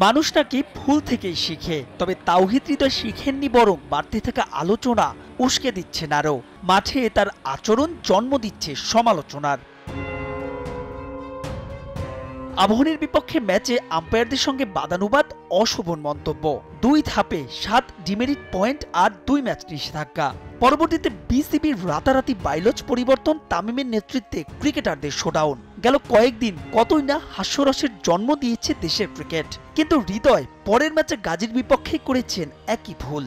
মানুষ নাকি ভুল থেকেই শিখে, তবে তাওহিদ হৃদয় শিখেননি, বরং বাড়তে থাকা আলোচনা উস্কে দিচ্ছেন আরও। মাঠে তার আচরণ জন্ম দিচ্ছে সমালোচনার। আবাহনীর বিপক্ষে ম্যাচে আম্পায়ারদের সঙ্গে বাদানুবাদ, অশোভন মন্তব্য, 2 ধাপে 7 ডিমেরিট পয়েন্ট আর 2 ম্যাচ নিষেধাজ্ঞা। পরবর্তীতে বিসিবির রাতারাতি বাইলজ পরিবর্তন, তামিমের নেতৃত্বে ক্রিকেটারদের শোডাউন। গেল কয়েকদিন কতই না হাস্যরসের জন্ম দিয়েছে দেশের ক্রিকেট, কিন্তু হৃদয় পরের ম্যাচে গাজীর বিপক্ষেই করেছেন একই ভুল।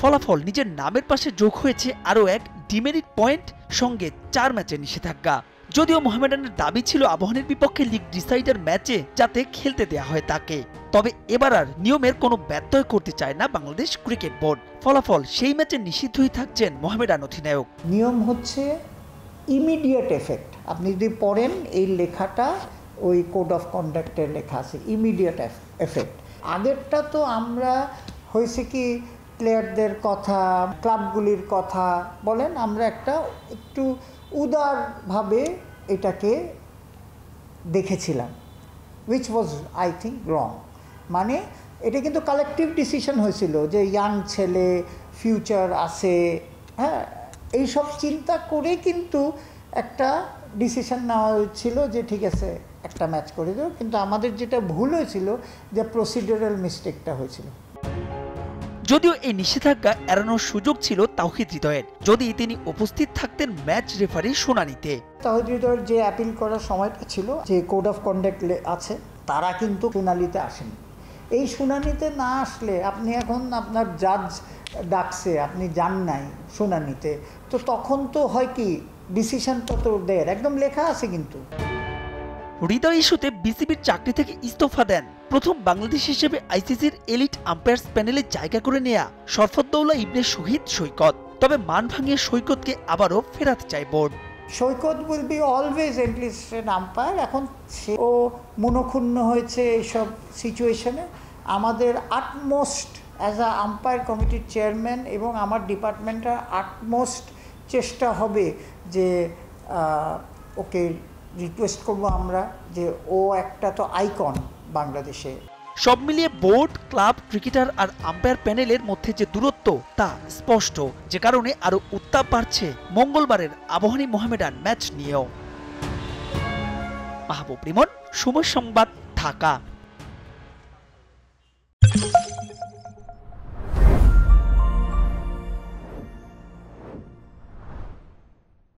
ফলাফল নিজের নামের পাশে যোগ হয়েছে আরও 1 ডিমেরিট পয়েন্ট, সঙ্গে 4 ম্যাচের নিষেধাজ্ঞা। যদিও মোহামেডানের দাবি ছিল আবাহনীর বিপক্ষে লিগ ডিসাইডার ম্যাচে যাতে খেলতে দেয়া হয় তাকে, তবে এবার আর নিয়মের কোনো ব্যত্যয় করতে চায় না বাংলাদেশ ক্রিকেট বোর্ড। ফলাফল সেই ম্যাচে নিষিদ্ধই থাকছেন মোহামেডান অধিনায়ক। নিয়ম হচ্ছে ইমিডিয়েট এফেক্ট। আপনি যদি পড়েন এই লেখাটা, ওই কোড অফ কন্ডাক্টে লেখা আছে ইমিডিয়েট এফেক্ট। আগেরটা তো আমরা হয়েছে কি, প্লেয়ারদের কথা, ক্লাবগুলির কথা বলেন, আমরা একটু উদারভাবে এটাকে দেখেছিলাম, উইচ ওয়াজ আই থিঙ্ক রং। মানে এটা কিন্তু কালেকটিভ ডিসিশন হয়েছিল যে ইয়াং ছেলে, ফিউচার আছে, হ্যাঁ, এইসব চিন্তা করে কিন্তু একটা ডিসিশন নেওয়া হয়েছিল যে ঠিক আছে একটা ম্যাচ করে দেব। কিন্তু আমাদের যেটা ভুল হয়েছিল যে প্রসিডিউরাল মিস্টেকটা হয়েছিল। যদিও এই নিষেধাজ্ঞা এড়ানোর সুযোগ ছিল তাওহিদ হৃদয়ের, যদি তিনি উপস্থিত থাকতেন ম্যাচ রেফারির শুনানিতে। তাওহিদ হৃদয়ের যে অ্যাপিল করার সময়টা ছিল, যে কোড অফ কন্ডাক্ট আছে, তারা কিন্তু শুনানিতে আসেনি। এই শুনানিতে না আসলে, আপনি এখন আপনার জাজ ডাকছে, আপনি যান নাই শুনানিতে, তো তখন তো হয় কি, ডিসিশনটা তো দেয় একদম লেখা আছে। কিন্তু হৃদয় ইস্যুতে বিসিবির চাকরি থেকে ইস্তফা দেন প্রথম বাংলাদেশ হিসেবে আইসিসির এলিট আম্পায়ার্স প্যানেলে জায়গা করে নেয়া শরফুদ্দৌলা ইবনে শহীদ সৈকত। তবে মান ভাঙিয়ে সৈকতকে আবারও ফেরাতে চায় board. Saikat will be always enlisted umpire. এখন সেও মনক্ষুণ্ণ হয়েছে এইসব সিচুয়েশনে। আমাদের আটমোস্ট অ্যাজ আ আম্পায়ার কমিটির চেয়ারম্যান এবং আমার ডিপার্টমেন্টের আটমোস্ট চেষ্টা হবে যে ওকে রিকোয়েস্ট করবো আমরা, যে ও একটা তো আইকন বাংলাদেশে। সব মিলিয়ে বোর্ড, ক্লাব, ক্রিকেটার আর আম্পায়ার প্যানেলের মধ্যে যে দূরত্ব তা স্পষ্ট, যে কারণে আরো উত্তাপ বাড়ছে মঙ্গলবারের আবাহনী মোহামেডান ম্যাচ নিয়েও। মাহবুব রিমন, সময় সংবাদ, ঢাকা।